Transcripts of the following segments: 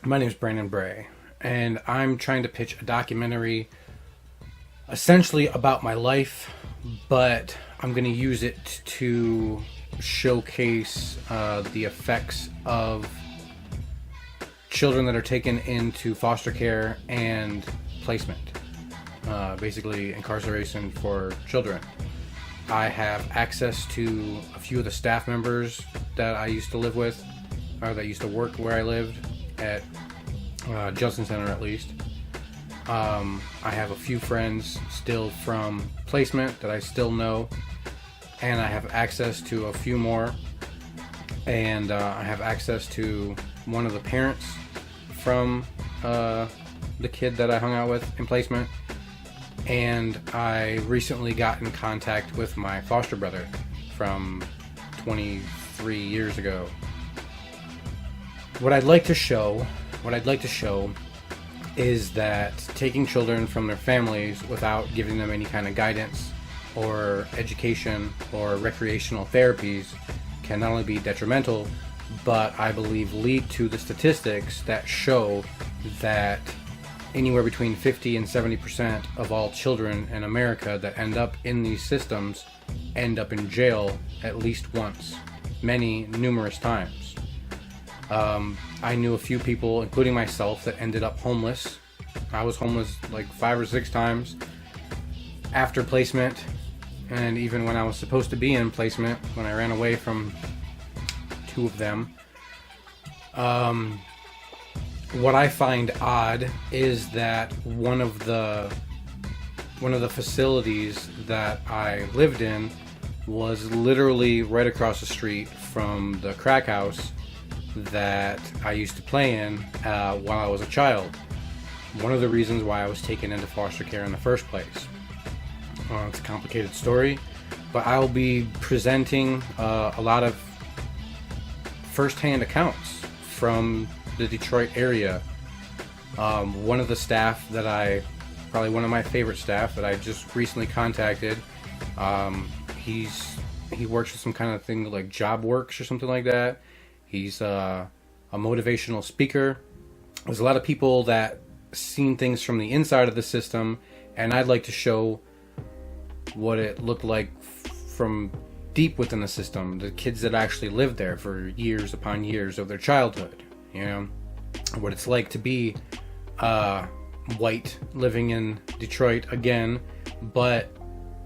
My name is Brandon Bray, and I'm trying to pitch a documentary essentially about my life, but I'm going to use it to showcase the effects of children that are taken into foster care and placement, basically incarceration for children. I have access to a few of the staff members that I used to live with, or that used to work where I lived at Justin Center, at least. I have a few friends still from placement that I still know, and I have access to a few more, and I have access to one of the parents from the kid that I hung out with in placement, and I recently got in contact with my foster brother from 23 years ago. What I'd like to show is that taking children from their families without giving them any kind of guidance or education or recreational therapies can not only be detrimental, but I believe lead to the statistics that show that anywhere between 50 and 70% of all children in America that end up in these systems end up in jail at least once, numerous times. I knew a few people, including myself, that ended up homeless. I was homeless like 5 or 6 times after placement, and even when I was supposed to be in placement, when I ran away from 2 of them. What I find odd is that one of the facilities that I lived in was literally right across the street from the crack house that I used to play in while I was a child. One of the reasons why I was taken into foster care in the first place. It's a complicated story, but I'll be presenting a lot of first-hand accounts from the Detroit area. One of the staff probably one of my favorite staff that I just recently contacted, he works with some kind of thing like Job Works or something like that. He's a motivational speaker. There's a lot of people that seen things from the inside of the system, and I'd like to show what it looked like from deep within the system, the kids that actually lived there for years upon years of their childhood, what it's like to be white living in Detroit again, but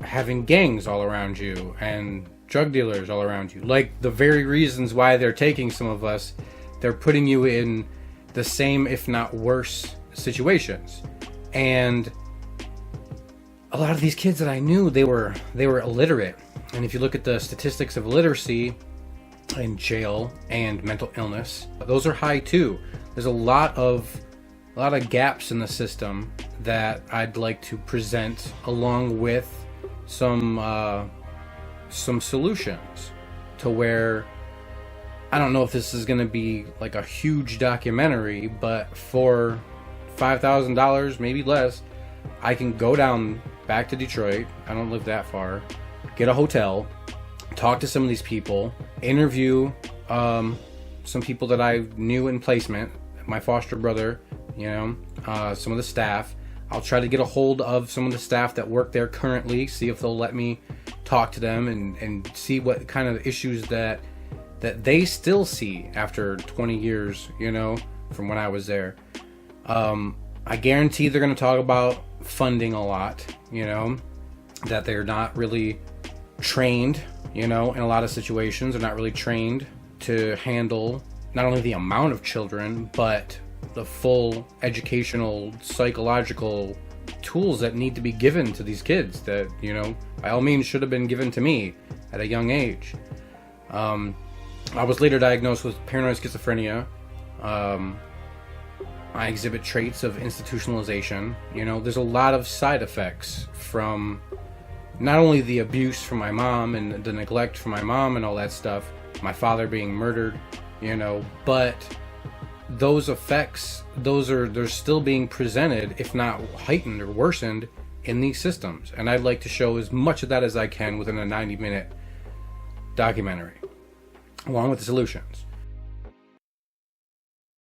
having gangs all around you and drug dealers all around you. Like the very reasons why they're taking some of us, they're putting you in the same, if not worse, situations. And a lot of these kids that I knew, they were illiterate. And if you look at the statistics of literacy in jail and mental illness, those are high too. There's a lot of gaps in the system that I'd like to present, along with some solutions to where, I don't know if this is going to be like a huge documentary, but for $5,000, maybe less, I can go down back to Detroit. I don't live that far. Get a hotel, talk to some of these people, interview some people that I knew in placement, my foster brother, some of the staff. I'll try to get a hold of some of the staff that work there currently, see if they'll let me talk to them and see what kind of issues that they still see after 20 years, from when I was there. I guarantee they're going to talk about funding a lot, that they're not really trained, in a lot of situations. They're not really trained to handle not only the amount of children, but the full educational, psychological tools that need to be given to these kids that, by all means should have been given to me at a young age. I was later diagnosed with paranoid schizophrenia. I exhibit traits of institutionalization. There's a lot of side effects from not only the abuse from my mom and the neglect from my mom and all that stuff, my father being murdered, but those effects, they're still being presented, if not heightened or worsened, in these systems. And I'd like to show as much of that as I can within a 90-minute documentary, along with the solutions.